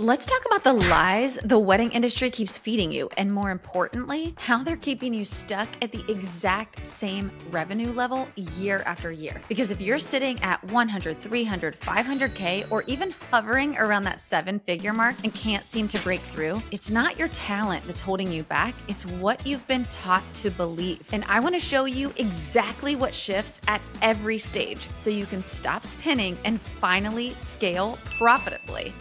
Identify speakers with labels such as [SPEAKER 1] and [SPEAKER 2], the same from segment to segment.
[SPEAKER 1] Let's talk about the lies the wedding industry keeps feeding you, and more importantly, how they're keeping you stuck at the exact same revenue level year after year. Because if you're sitting at 100, 300, 500K, or even hovering around that seven-figure mark and can't seem to break through, it's not your talent that's holding you back, it's what you've been taught to believe. And I want to show you exactly what shifts at every stage so you can stop spinning and finally scale profitably.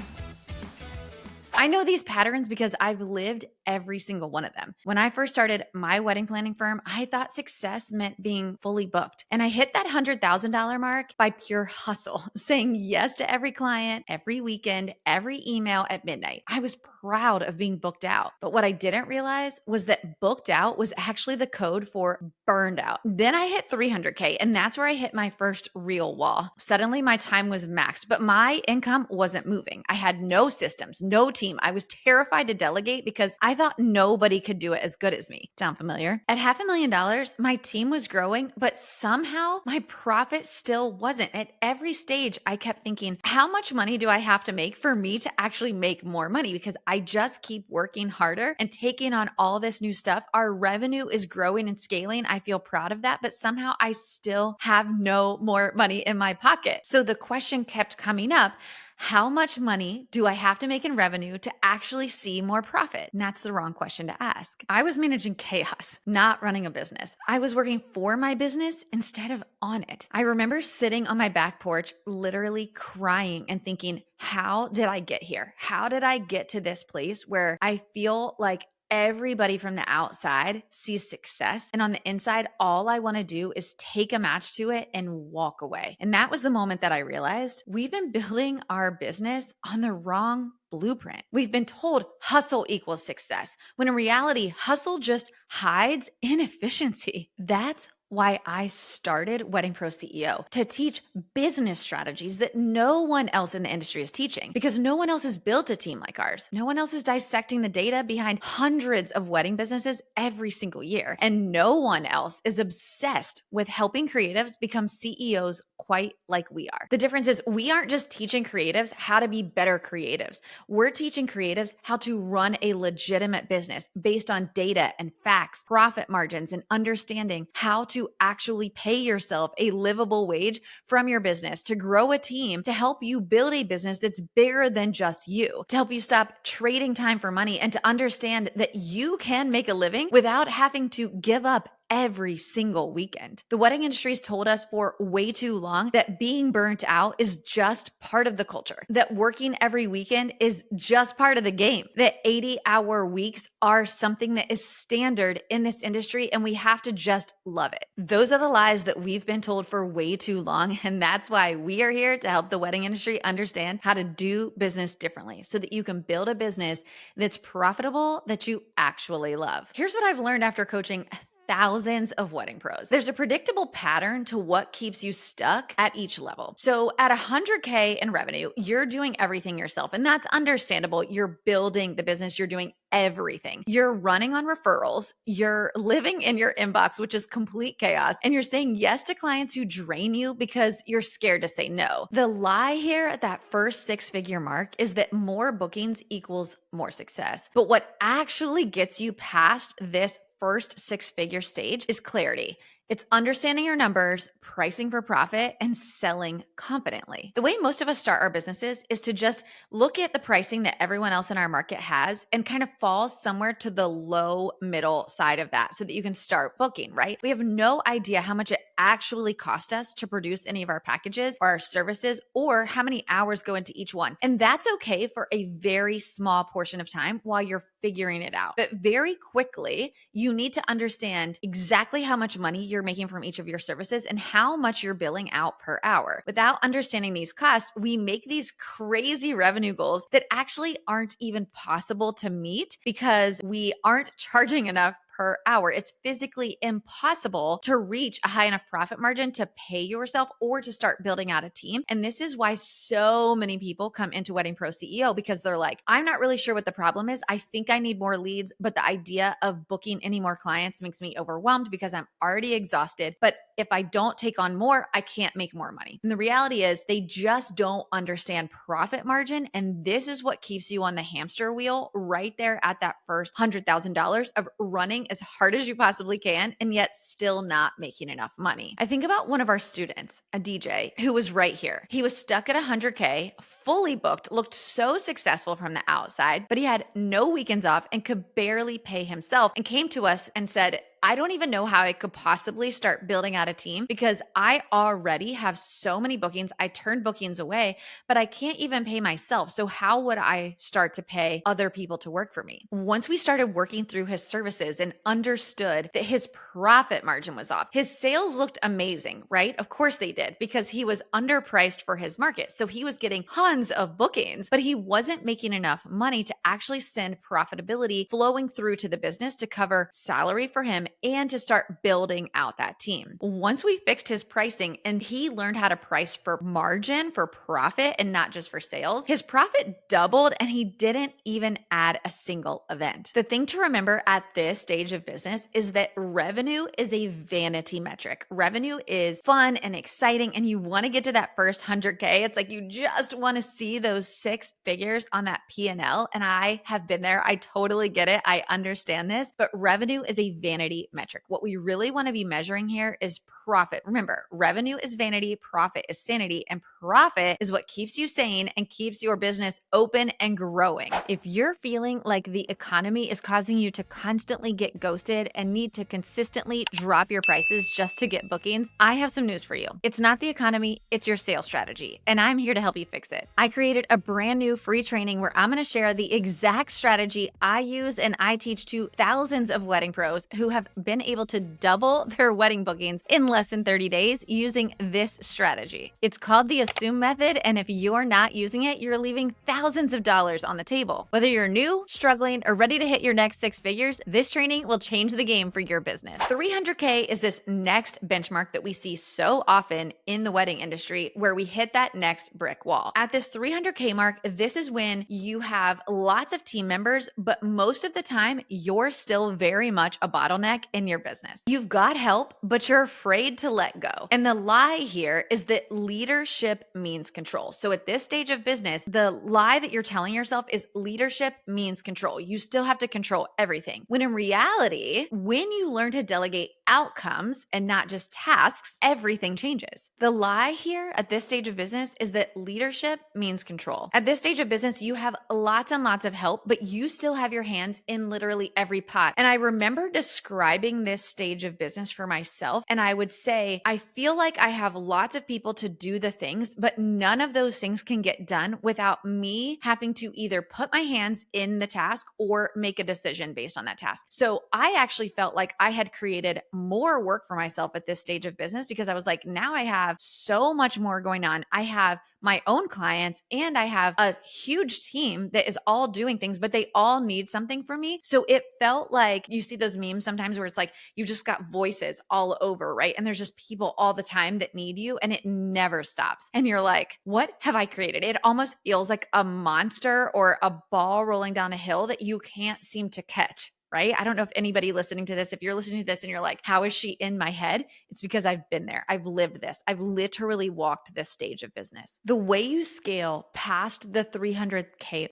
[SPEAKER 1] I know these patterns because I've lived every single one of them. When I first started my wedding planning firm, I thought success meant being fully booked. And I hit that $100,000 mark by pure hustle, saying yes to every client, every weekend, every email at midnight. I was proud of being booked out. But what I didn't realize was that booked out was actually the code for burned out. Then I hit 300K, and that's where I hit my first real wall. Suddenly my time was maxed, but my income wasn't moving. I had no systems, no team. I was terrified to delegate because I thought nobody could do it as good as me. Sound familiar? At $500,000, my team was growing, but somehow my profit still wasn't. At every stage, I kept thinking, how much money do I have to make for me to actually make more money? Because I just keep working harder and taking on all this new stuff. Our revenue is growing and scaling. I feel proud of that, but somehow I still have no more money in my pocket. So the question kept coming up, how much money do I have to make in revenue to actually see more profit? And that's the wrong question to ask. I was managing chaos, not running a business. I was working for my business instead of on it. I remember sitting on my back porch, literally crying and thinking, how did I get here? How did I get to this place where I feel like everybody from the outside sees success, and on the inside, all I want to do is take a match to it and walk away? And that was the moment that I realized we've been building our business on the wrong blueprint. We've been told hustle equals success, when in reality, hustle just hides inefficiency. That's why I started Wedding Pro CEO, to teach business strategies that no one else in the industry is teaching, because no one else has built a team like ours. No one else is dissecting the data behind hundreds of wedding businesses every single year. And no one else is obsessed with helping creatives become CEOs quite like we are. The difference is we aren't just teaching creatives how to be better creatives. We're teaching creatives how to run a legitimate business based on data and facts, profit margins, and understanding how to actually pay yourself a livable wage from your business, to grow a team, to help you build a business that's bigger than just you, to help you stop trading time for money, and to understand that you can make a living without having to give up every single weekend. The wedding industry's told us for way too long that being burnt out is just part of the culture, that working every weekend is just part of the game, that 80-hour weeks are something that is standard in this industry and we have to just love it. Those are the lies that we've been told for way too long, and that's why we are here to help the wedding industry understand how to do business differently so that you can build a business that's profitable, that you actually love. Here's what I've learned after coaching thousands of wedding pros. There's a predictable pattern to what keeps you stuck at each level. So at 100K in revenue, you're doing everything yourself, and that's understandable. You're building the business, you're doing everything. You're running on referrals, you're living in your inbox, which is complete chaos, and you're saying yes to clients who drain you because you're scared to say no. The lie here at that first six-figure mark is that more bookings equals more success. But what actually gets you past this first six-figure stage is clarity. It's understanding your numbers, pricing for profit, and selling confidently. The way most of us start our businesses is to just look at the pricing that everyone else in our market has and kind of fall somewhere to the low middle side of that so that you can start booking, right? We have no idea how much it actually cost us to produce any of our packages or our services, or how many hours go into each one. And that's okay for a very small portion of time while you're figuring it out. But very quickly, you need to understand exactly how much money you're making from each of your services and how much you're billing out per hour. Without understanding these costs, we make these crazy revenue goals that actually aren't even possible to meet because we aren't charging enough per hour. It's physically impossible to reach a high enough profit margin to pay yourself or to start building out a team. And this is why so many people come into Wedding Pro CEO, because they're like, I'm not really sure what the problem is. I think I need more leads, but the idea of booking any more clients makes me overwhelmed because I'm already exhausted. But if I don't take on more, I can't make more money. And the reality is they just don't understand profit margin. And this is what keeps you on the hamster wheel right there at that first $100,000 of running as hard as you possibly can and yet still not making enough money. I think about one of our students, a DJ, who was right here. He was stuck at 100K, fully booked, looked so successful from the outside, but he had no weekends off and could barely pay himself, and came to us and said, I don't even know how I could possibly start building out a team because I already have so many bookings. I turn bookings away, but I can't even pay myself. So how would I start to pay other people to work for me? Once we started working through his services and understood that his profit margin was off, his sales looked amazing, right? Of course they did, because he was underpriced for his market. So he was getting tons of bookings, but he wasn't making enough money to actually send profitability flowing through to the business to cover salary for him and to start building out that team. Once we fixed his pricing and he learned how to price for margin, for profit, and not just for sales, his profit doubled and he didn't even add a single event. The thing to remember at this stage of business is that revenue is a vanity metric. Revenue is fun and exciting, and you want to get to that first 100K. It's like you just want to see those six figures on that P&L. And I have been there. I totally get it. I understand this, but revenue is a vanity metric. What we really want to be measuring here is profit. Remember, revenue is vanity, profit is sanity, and profit is what keeps you sane and keeps your business open and growing. If you're feeling like the economy is causing you to constantly get ghosted and need to consistently drop your prices just to get bookings, I have some news for you. It's not the economy, it's your sales strategy, and I'm here to help you fix it. I created a brand new free training where I'm going to share the exact strategy I use and I teach to thousands of wedding pros who have been able to double their wedding bookings in less than 30 days using this strategy. It's called the Assume Method, and if you're not using it, you're leaving thousands of dollars on the table. Whether you're new, struggling, or ready to hit your next six figures, this training will change the game for your business. 300K is this next benchmark that we see so often in the wedding industry where we hit that next brick wall. At this 300K mark, this is when you have lots of team members, but most of the time, you're still very much a bottleneck in your business. You've got help, but you're afraid to let go. And the lie here is that leadership means control. So at this stage of business, the lie that you're telling yourself is leadership means control. You still have to control everything. When in reality, when you learn to delegate outcomes and not just tasks, everything changes. The lie here at this stage of business is that leadership means control. At this stage of business, you have lots and lots of help, but you still have your hands in literally every pot. And I remember describing this stage of business for myself, and I would say, I feel like I have lots of people to do the things, but none of those things can get done without me having to either put my hands in the task or make a decision based on that task. So I actually felt like I had created more work for myself at this stage of business because I was like, now I have so much more going on. I have my own clients and I have a huge team that is all doing things, but they all need something from me. So it felt like you see those memes sometimes where it's like, you just got voices all over, right? And there's just people all the time that need you and it never stops. And you're like, what have I created? It almost feels like a monster or a ball rolling down a hill that you can't seem to catch. Right? I don't know if anybody listening to this, if you're listening to this and you're like, how is she in my head? It's because I've been there. I've lived this. I've literally walked this stage of business. The way you scale past the 300K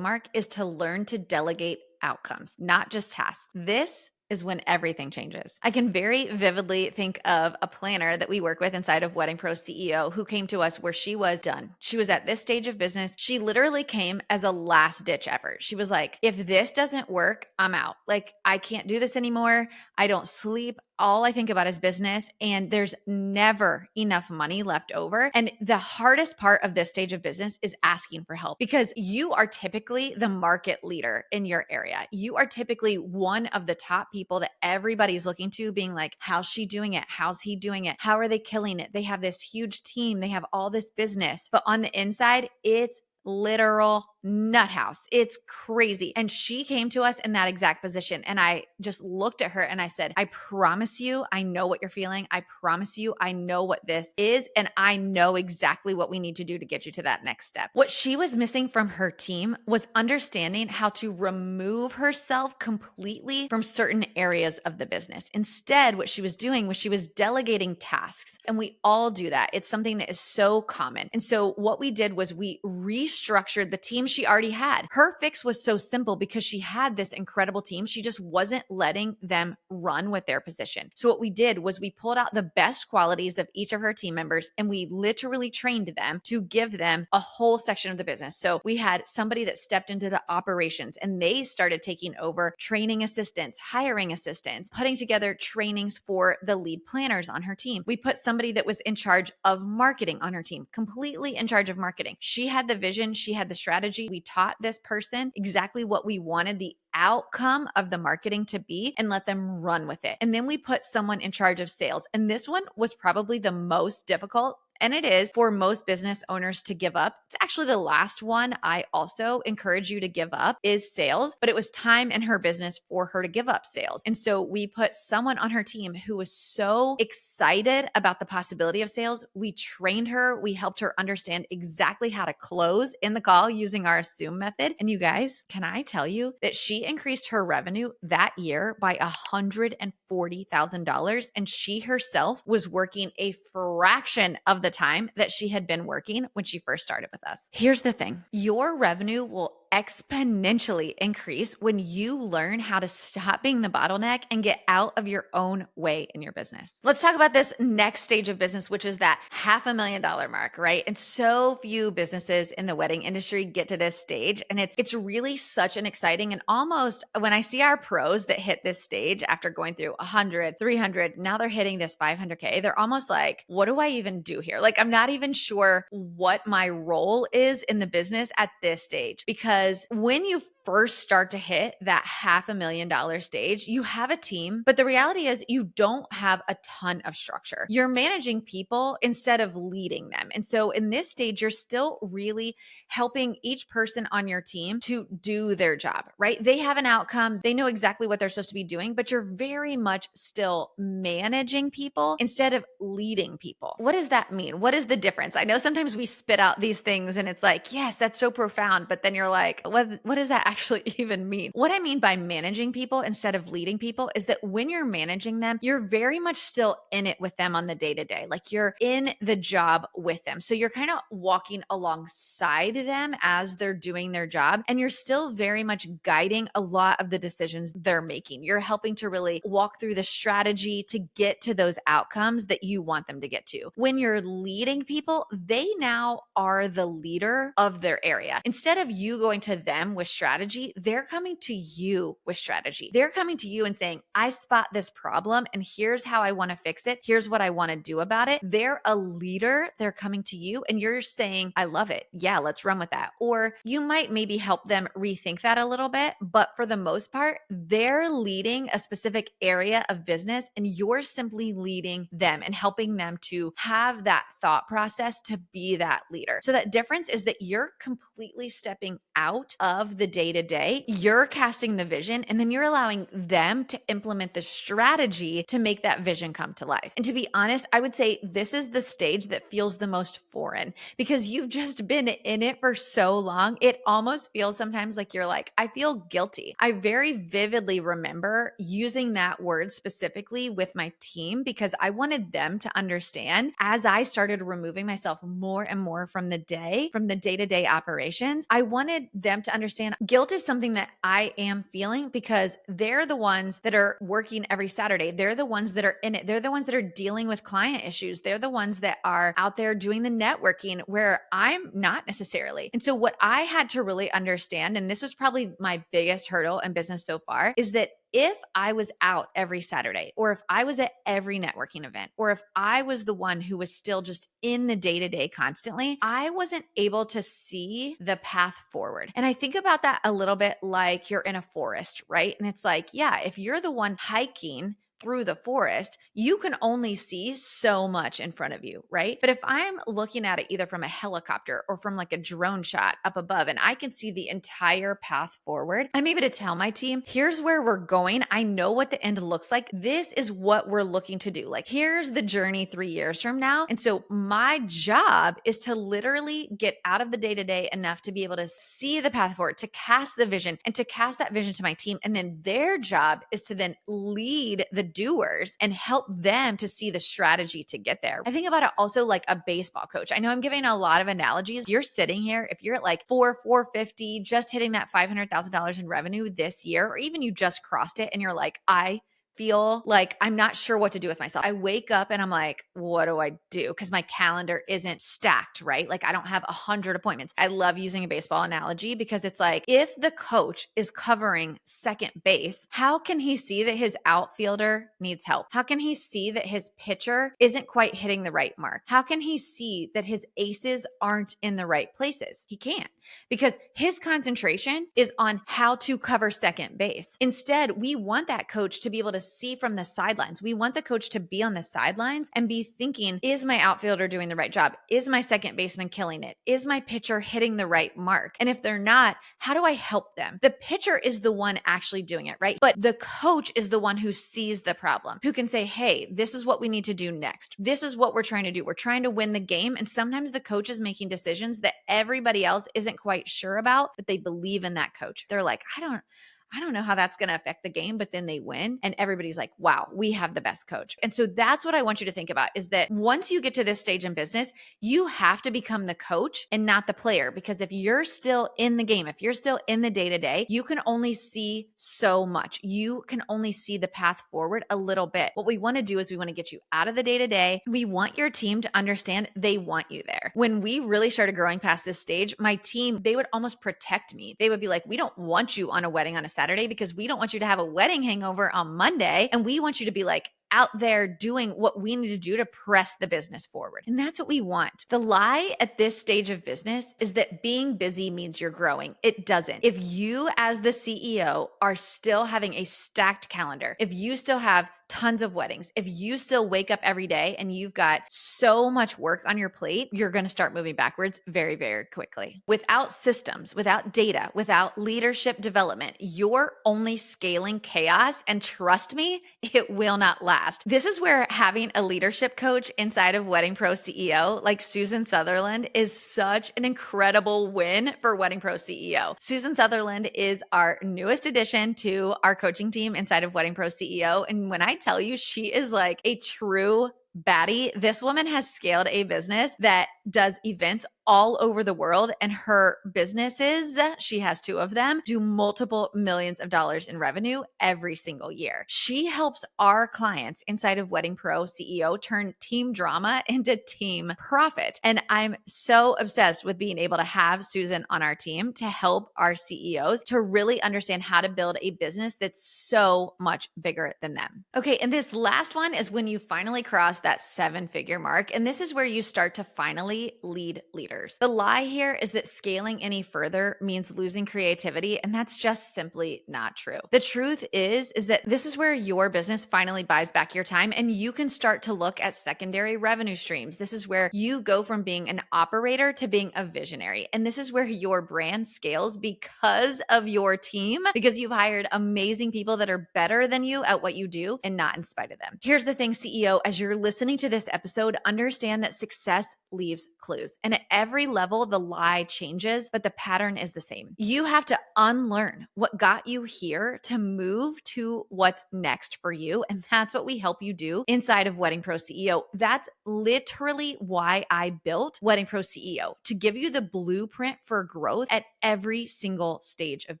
[SPEAKER 1] mark is to learn to delegate outcomes, not just tasks. This is when everything changes. I can very vividly think of a planner that we work with inside of Wedding Pro CEO who came to us where she was done. She was at this stage of business. She literally came as a last ditch effort. She was like, if this doesn't work, I'm out. Like, I can't do this anymore. I don't sleep. All I think about is business, and there's never enough money left over. And the hardest part of this stage of business is asking for help because you are typically the market leader in your area. You are typically one of the top people that everybody's looking to, being like, how's she doing it? How's he doing it? How are they killing it? They have this huge team. They have all this business, but on the inside, it's literal nut house. It's crazy. And she came to us in that exact position. And I just looked at her and I said, I promise you, I know what you're feeling. I promise you, I know what this is. And I know exactly what we need to do to get you to that next step. What she was missing from her team was understanding how to remove herself completely from certain areas of the business. Instead, what she was doing was she was delegating tasks. And we all do that. It's something that is so common. And so what we did was we restructured the team she already had. Her fix was so simple because she had this incredible team. She just wasn't letting them run with their position. So what we did was we pulled out the best qualities of each of her team members and we literally trained them to give them a whole section of the business. So we had somebody that stepped into the operations and they started taking over training assistants, hiring assistants, putting together trainings for the lead planners on her team. We put somebody that was in charge of marketing on her team, completely in charge of marketing. She had the vision, she had the strategy. We taught this person exactly what we wanted the outcome of the marketing to be and let them run with it. And then we put someone in charge of sales. And this one was probably the most difficult. And it is for most business owners to give up. It's actually the last one I also encourage you to give up is sales, but it was time in her business for her to give up sales. And so we put someone on her team who was so excited about the possibility of sales. We trained her. We helped her understand exactly how to close in the call using our assume method. And you guys, can I tell you that she increased her revenue that year by $140,000 and she herself was working a fraction of the time that she had been working when she first started with us. Here's the thing. Your revenue will exponentially increase when you learn how to stop being the bottleneck and get out of your own way in your business. Let's talk about this next stage of business, which is that $500,000 mark, right? And so few businesses in the wedding industry get to this stage. And it's really such an exciting and almost when I see our pros that hit this stage after going through 100, 300, now they're hitting this 500K, they're almost like, what do I even do here? Like, I'm not even sure what my role is in the business at this stage because when you first start to hit that $500,000 stage, you have a team, but the reality is you don't have a ton of structure. You're managing people instead of leading them. And so in this stage, you're still really helping each person on your team to do their job, right? They have an outcome. They know exactly what they're supposed to be doing, but you're very much still managing people instead of leading people. What does that mean? What is the difference? I know sometimes we spit out these things and it's like, yes, that's so profound. But then you're like, what does that actually even mean? What I mean by managing people instead of leading people is that when you're managing them, you're very much still in it with them on the day-to-day. Like you're in the job with them. So you're kind of walking alongside them as they're doing their job. And you're still very much guiding a lot of the decisions they're making. You're helping to really walk through the strategy to get to those outcomes that you want them to get to. When you're leading people, they now are the leader of their area. Instead of you going to them with strategy, they're coming to you with strategy. They're coming to you and saying, I spot this problem and here's how I want to fix it. Here's what I want to do about it. They're a leader. They're coming to you and you're saying, I love it. Yeah, let's run with that. Or you might maybe help them rethink that a little bit, but for the most part, they're leading a specific area of business and you're simply leading them and helping them to have that thought process to be that leader. So that difference is that you're completely stepping out of the day-to-day, you're casting the vision, and then you're allowing them to implement the strategy to make that vision come to life. And to be honest, I would say this is the stage that feels the most foreign because you've just been in it for so long. It almost feels sometimes like you're like, I feel guilty. I very vividly remember using that word specifically with my team because I wanted them to understand as I started removing myself more and more from the day-to-day operations, I wanted them to understand guilt is something that I am feeling because they're the ones that are working every Saturday. They're the ones that are in it. They're the ones that are dealing with client issues. They're the ones that are out there doing the networking where I'm not necessarily. And so what I had to really understand, and this was probably my biggest hurdle in business so far, is that if I was out every Saturday, or if I was at every networking event, or if I was the one who was still just in the day-to-day constantly, I wasn't able to see the path forward. And I think about that a little bit like you're in a forest, right? And it's like, yeah, if you're the one hiking through the forest, you can only see so much in front of you, right? But if I'm looking at it either from a helicopter or from like a drone shot up above, and I can see the entire path forward, I'm able to tell my team, here's where we're going. I know what the end looks like. This is what we're looking to do. Like, here's the journey 3 years from now. And so my job is to literally get out of the day-to-day enough to be able to see the path forward, to cast the vision and to cast that vision to my team. And then their job is to then lead the doers and help them to see the strategy to get there. I think about it also like a baseball coach. I know I'm giving a lot of analogies. You're sitting here, if you're at like 450, just hitting that $500,000 in revenue this year, or even you just crossed it and you're like, I feel like I'm not sure what to do with myself. I wake up and I'm like, what do I do? Because my calendar isn't stacked, right? Like I don't have 100 appointments. I love using a baseball analogy because it's like, if the coach is covering second base, how can he see that his outfielder needs help? How can he see that his pitcher isn't quite hitting the right mark? How can he see that his aces aren't in the right places? He can't, because his concentration is on how to cover second base. Instead, we want that coach to be able to see from the sidelines. We want the coach to be on the sidelines and be thinking, is my outfielder doing the right job? Is my second baseman killing it? Is my pitcher hitting the right mark? And if they're not, how do I help them? The pitcher is the one actually doing it, right? But the coach is the one who sees the problem, who can say, hey, this is what we need to do next. This is what we're trying to do. We're trying to win the game. And sometimes the coach is making decisions that everybody else isn't quite sure about, but they believe in that coach. They're like, I don't know how that's going to affect the game, but then they win. And everybody's like, wow, we have the best coach. And so that's what I want you to think about, is that once you get to this stage in business, you have to become the coach and not the player. Because if you're still in the game, if you're still in the day-to-day, you can only see so much. You can only see the path forward a little bit. What we want to do is we want to get you out of the day-to-day. We want your team to understand they want you there. When we really started growing past this stage, my team, they would almost protect me. They would be like, we don't want you on a wedding on a Saturday because we don't want you to have a wedding hangover on Monday. And we want you to be like out there doing what we need to do to press the business forward. And that's what we want. The lie at this stage of business is that being busy means you're growing. It doesn't. If you as the CEO are still having a stacked calendar, if you still have tons of weddings, if you still wake up every day and you've got so much work on your plate, you're going to start moving backwards very, very quickly. Without systems, without data, without leadership development, you're only scaling chaos. And trust me, it will not last. This is where having a leadership coach inside of Wedding Pro CEO like Susan Sutherland is such an incredible win for Wedding Pro CEO. Susan Sutherland is our newest addition to our coaching team inside of Wedding Pro CEO. And when I tell you, she is like a true baddie. This woman has scaled a business that does events all over the world, and her businesses, she has 2 of them, do multiple millions of dollars in revenue every single year. She helps our clients inside of Wedding Pro CEO turn team drama into team profit. And I'm so obsessed with being able to have Susan on our team to help our CEOs to really understand how to build a business that's so much bigger than them. Okay, and this last one is when you finally cross that 7-figure mark, and this is where you start to finally lead leaders. The lie here is that scaling any further means losing creativity, and that's just simply not true. The truth is that this is where your business finally buys back your time, and you can start to look at secondary revenue streams. This is where you go from being an operator to being a visionary, and this is where your brand scales because of your team, because you've hired amazing people that are better than you at what you do and not in spite of them. Here's the thing, CEO, as you're listening to this episode, understand that success leaves clues, and at every level, the lie changes, but the pattern is the same. You have to unlearn what got you here to move to what's next for you. And that's what we help you do inside of Wedding Pro CEO. That's literally why I built Wedding Pro CEO, to give you the blueprint for growth at every single stage of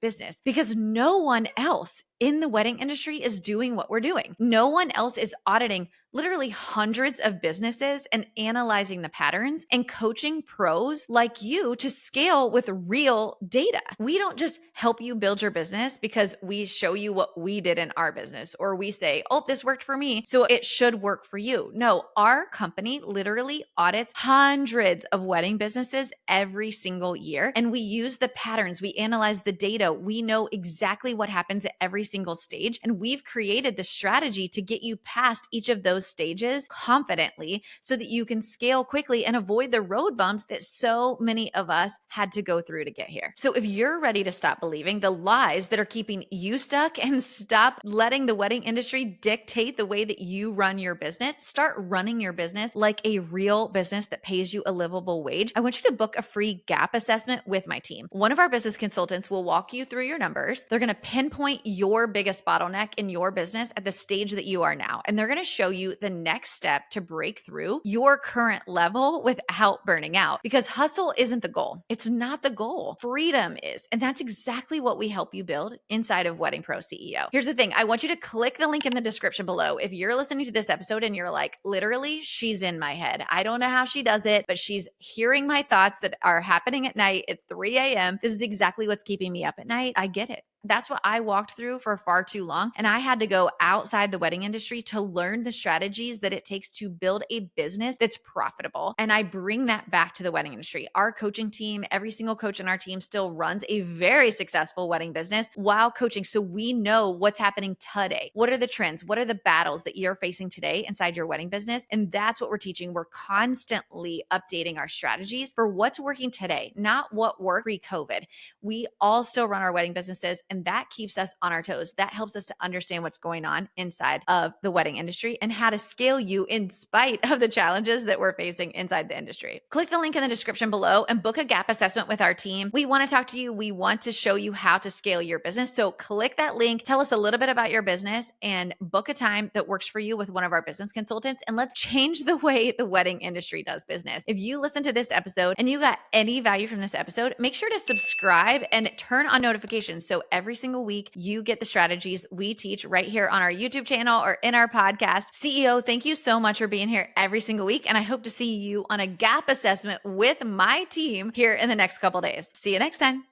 [SPEAKER 1] business, because no one else in the wedding industry is doing what we're doing. No one else is auditing literally hundreds of businesses and analyzing the patterns and coaching pros like you to scale with real data. We don't just help you build your business because we show you what we did in our business, or we say, oh, this worked for me, so it should work for you. No, our company literally audits hundreds of wedding businesses every single year. And we use the patterns, we analyze the data, we know exactly what happens at every single stage. And we've created the strategy to get you past each of those stages confidently so that you can scale quickly and avoid the road bumps that so many of us had to go through to get here. So if you're ready to stop believing the lies that are keeping you stuck and stop letting the wedding industry dictate the way that you run your business, start running your business like a real business that pays you a livable wage, I want you to book a free gap assessment with my team. One of our business consultants will walk you through your numbers. They're going to pinpoint your biggest bottleneck in your business at the stage that you are now. And they're going to show you the next step to break through your current level without burning out, because hustle isn't the goal. It's not the goal. Freedom is. And that's exactly what we help you build inside of Wedding Pro CEO. Here's the thing. I want you to click the link in the description below. If you're listening to this episode and you're like, literally, she's in my head. I don't know how she does it, but she's hearing my thoughts that are happening at night at 3 a.m. This is exactly what's keeping me up at night. I get it. That's what I walked through for far too long. And I had to go outside the wedding industry to learn the strategies that it takes to build a business that's profitable. And I bring that back to the wedding industry. Our coaching team, every single coach in our team still runs a very successful wedding business while coaching. So we know what's happening today. What are the trends? What are the battles that you're facing today inside your wedding business? And that's what we're teaching. We're constantly updating our strategies for what's working today, not what worked pre-COVID. We all still run our wedding businesses, and that keeps us on our toes. That helps us to understand what's going on inside of the wedding industry and how to scale you in spite of the challenges that we're facing inside the industry. Click the link in the description below and book a gap assessment with our team. We want to talk to you. We want to show you how to scale your business. So click that link, tell us a little bit about your business, and book a time that works for you with one of our business consultants. And let's change the way the wedding industry does business. If you listen to this episode and you got any value from this episode, make sure to subscribe and turn on notifications so every single week you get the strategies we teach right here on our YouTube channel or in our podcast. CEO, thank you so much for being here every single week. And I hope to see you on a gap assessment with my team here in the next couple days. See you next time.